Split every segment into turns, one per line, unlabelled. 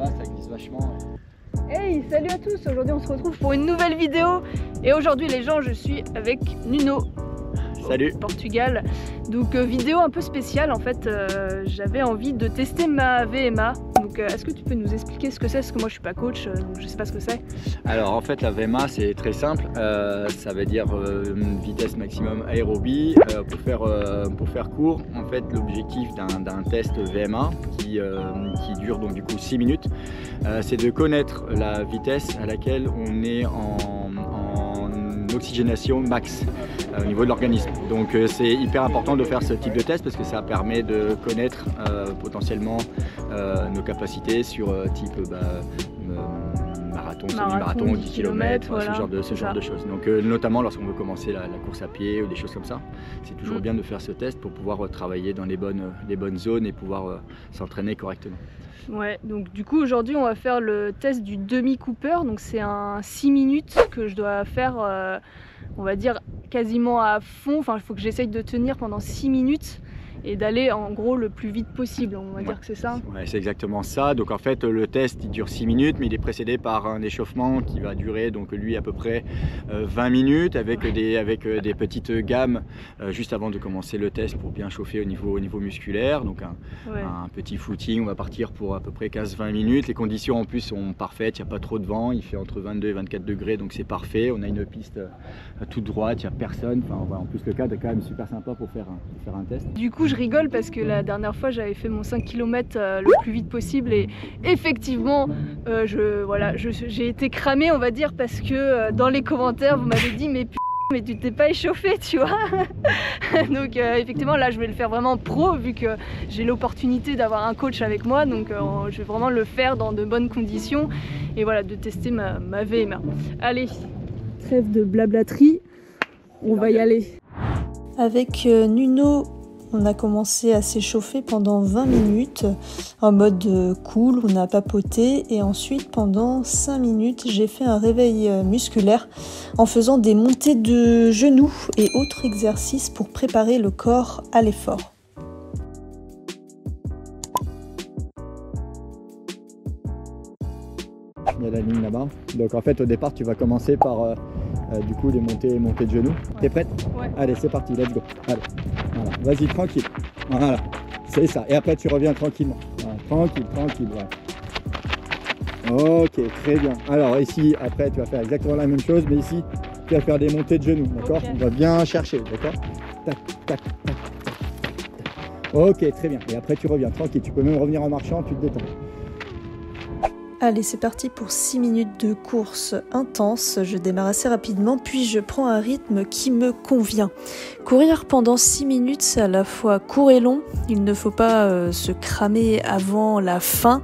va, ça glisse vachement.
Hey, salut à tous, aujourd'hui on se retrouve pour une nouvelle vidéo. Et aujourd'hui les gens, je suis avec Nuno.
Salut.
Au Portugal. Donc vidéo un peu spéciale en fait, j'avais envie de tester ma VMA. Donc est-ce que tu peux nous expliquer ce que c'est? Parce que moi je suis pas coach, donc je sais pas ce que c'est.
Alors en fait la VMA c'est très simple, ça veut dire vitesse maximum aérobie. Pour faire court, en fait l'objectif d'un test VMA qui dure donc du coup 6 minutes, c'est de connaître la vitesse à laquelle on est en oxygénation max au niveau de l'organisme. Donc c'est hyper important de faire ce type de test parce que ça permet de connaître potentiellement nos capacités sur type marathon, semi-marathon, 10 km, voilà, ce genre de choses. Donc notamment lorsqu'on veut commencer la course à pied ou des choses comme ça, c'est toujours bien de faire ce test pour pouvoir travailler dans les bonnes zones et pouvoir s'entraîner correctement.
Ouais, donc du coup aujourd'hui on va faire le test du demi-Cooper, donc c'est un 6 minutes que je dois faire, on va dire quasiment à fond, enfin il faut que j'essaye de tenir pendant 6 minutes et d'aller en gros le plus vite possible, on va dire que c'est ça. Ouais,
c'est exactement ça. Donc en fait le test il dure 6 minutes mais il est précédé par un échauffement qui va durer donc lui à peu près 20 minutes avec des petites gammes juste avant de commencer le test pour bien chauffer au niveau musculaire. Donc un petit footing, on va partir pour à peu près 15-20 minutes. Les conditions en plus sont parfaites, il n'y a pas trop de vent, il fait entre 22 et 24 degrés donc c'est parfait. On a une piste toute droite, il n'y a personne. Enfin, en plus le cadre est quand même super sympa pour faire un test.
Du coup je rigole parce que la dernière fois j'avais fait mon 5 km le plus vite possible et effectivement j'ai été cramée on va dire parce que dans les commentaires vous m'avez dit mais tu t'es pas échauffé tu vois. Donc effectivement là je vais le faire vraiment pro vu que j'ai l'opportunité d'avoir un coach avec moi, donc je vais vraiment le faire dans de bonnes conditions et voilà, de tester ma VMA. Allez, trêve de blablaterie, on va y aller.
Avec Nuno, on a commencé à s'échauffer pendant 20 minutes en mode cool, on a papoté et ensuite pendant 5 minutes j'ai fait un réveil musculaire en faisant des montées de genoux et autres exercices pour préparer le corps à l'effort.
Il y a la ligne là-bas, donc en fait au départ tu vas commencer par du coup les montées de genoux. T'es prête?
Ouais. Allez,
c'est parti, let's go. Allez, voilà. Vas-y, tranquille. Voilà, c'est ça. Et après tu reviens tranquillement. Voilà. Tranquille, voilà. Ok, très bien. Alors ici, après tu vas faire exactement la même chose, mais ici tu vas faire des montées de genoux, d'accord? Okay. On va bien chercher, d'accord? Tac, tac, tac, tac, tac. Ok, très bien. Et après tu reviens tranquille. Tu peux même revenir en marchant, tu te détends.
Allez, c'est parti pour 6 minutes de course intense. Je démarre assez rapidement, puis je prends un rythme qui me convient. Courir pendant 6 minutes, c'est à la fois court et long. Il ne faut pas se cramer avant la fin,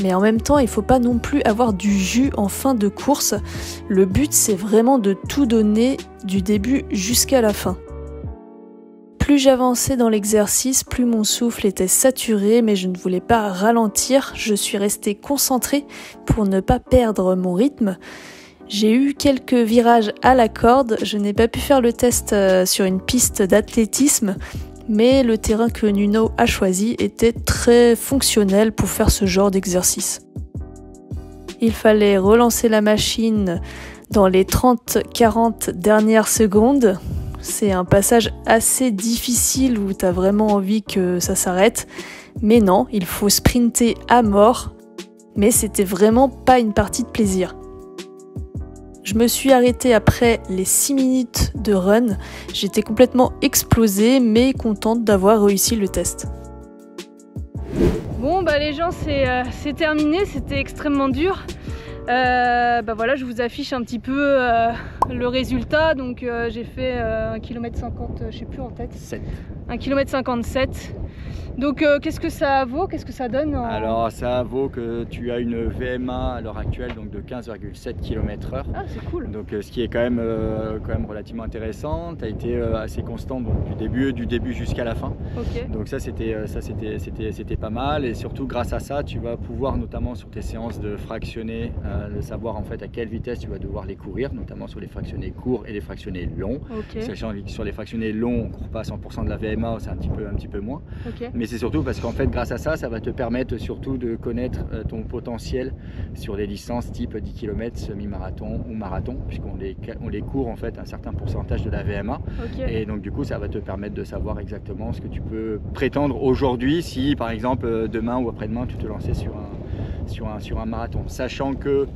mais en même temps, il ne faut pas non plus avoir du jus en fin de course. Le but, c'est vraiment de tout donner du début jusqu'à la fin. Plus j'avançais dans l'exercice, plus mon souffle était saturé, mais je ne voulais pas ralentir. Je suis restée concentrée pour ne pas perdre mon rythme. J'ai eu quelques virages à la corde. Je n'ai pas pu faire le test sur une piste d'athlétisme, mais le terrain que Nuno a choisi était très fonctionnel pour faire ce genre d'exercice. Il fallait relancer la machine dans les 30-40 dernières secondes. C'est un passage assez difficile où tu as vraiment envie que ça s'arrête. Mais non, il faut sprinter à mort. Mais c'était vraiment pas une partie de plaisir. Je me suis arrêtée après les 6 minutes de run. J'étais complètement explosée, mais contente d'avoir réussi le test.
Bon bah les gens, c'est terminé, c'était extrêmement dur. Voilà, je vous affiche un petit peu le résultat. Donc j'ai fait 1,50 km, je sais plus en tête. 1,57 km. Donc qu'est-ce que ça vaut? Qu'est-ce que ça donne
Alors ça vaut que tu as une VMA à l'heure actuelle donc de 15,7 km/h.
Ah, c'est cool.
Donc ce qui est quand même relativement intéressant. Tu as été assez constant donc, du début jusqu'à la fin.
Okay.
Donc ça c'était pas mal, et surtout grâce à ça tu vas pouvoir notamment sur tes séances de fractionnés de savoir en fait à quelle vitesse tu vas devoir les courir, notamment sur les fractionnés courts et les fractionnés longs.
Okay.
Sachant que sur les fractionnés longs on ne court pas à 100% de la VMA, c'est un petit peu moins.
Okay.
mais c'est surtout parce qu'en fait grâce à ça, ça va te permettre surtout de connaître ton potentiel sur des distances type 10 km, semi-marathon ou marathon, puisqu'on les court en fait un certain pourcentage de la VMA. Et donc du coup ça va te permettre de savoir exactement ce que tu peux prétendre aujourd'hui si par exemple demain ou après-demain tu te lançais sur un marathon, sachant que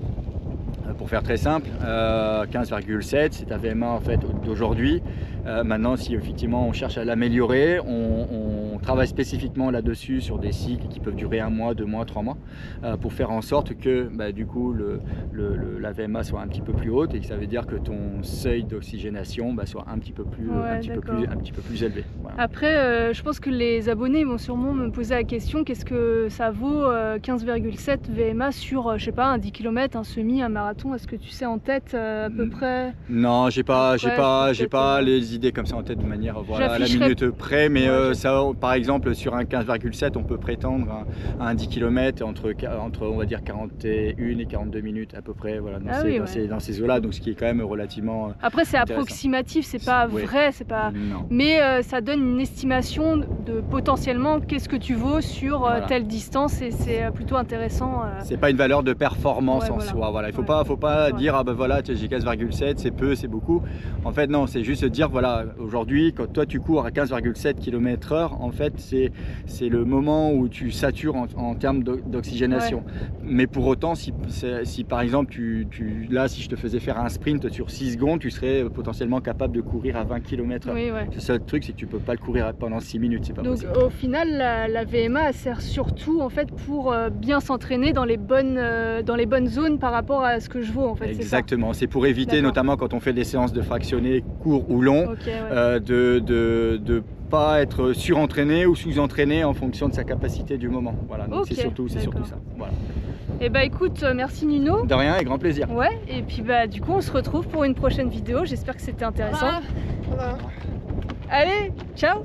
pour faire très simple, 15,7 c'est ta VMA en fait d'aujourd'hui. Maintenant, si effectivement on cherche à l'améliorer, on travaille spécifiquement là-dessus sur des cycles qui peuvent durer 1 mois, 2 mois, 3 mois, pour faire en sorte que du coup la VMA soit un petit peu plus haute et que ça veut dire que ton seuil d'oxygénation soit un petit peu plus élevé. Voilà.
Après, je pense que les abonnés vont sûrement me poser la question, qu'est-ce que ça vaut 15,7 VMA sur, je sais pas, un 10 km, un semi, un marathon? Est-ce que tu sais en tête à peu près?
Non, j'ai pas les idées comme ça en tête de manière à la minute près, mais ça, par exemple sur un 15,7 on peut prétendre à un 10 km entre on va dire 41 et 42 minutes à peu près, voilà, dans ces eaux là, donc ce qui est quand même relativement
après c'est approximatif, c'est pas vrai, c'est pas, mais ça donne une estimation de potentiellement qu'est-ce que tu vaux sur telle distance, et c'est plutôt intéressant.
C'est pas une valeur de performance en soi, voilà, il faut pas dire voilà j'ai 15,7 c'est peu, c'est beaucoup, en fait non, c'est juste dire voilà, aujourd'hui quand toi tu cours à 15,7 km/h, en fait c'est le moment où tu satures en termes d'oxygénation. Mais pour autant si par exemple là si je te faisais faire un sprint sur 6 secondes, tu serais potentiellement capable de courir à 20 km/h. Le seul truc c'est que tu peux pas le courir pendant 6 minutes, c'est pas possible.
Donc au final la VMA elle sert surtout en fait pour bien s'entraîner dans les bonnes zones par rapport à ce que je vaux en fait.
Exactement, c'est pour éviter notamment quand on fait des séances de fractionnés courts ou longs, de pas être surentraîné ou sous-entraîné en fonction de sa capacité du moment. Voilà, donc c'est surtout ça. Voilà.
Et écoute, merci Nino.
De rien, avec grand plaisir.
Ouais, et puis du coup on se retrouve pour une prochaine vidéo. J'espère que c'était intéressant.
Voilà.
Allez, ciao.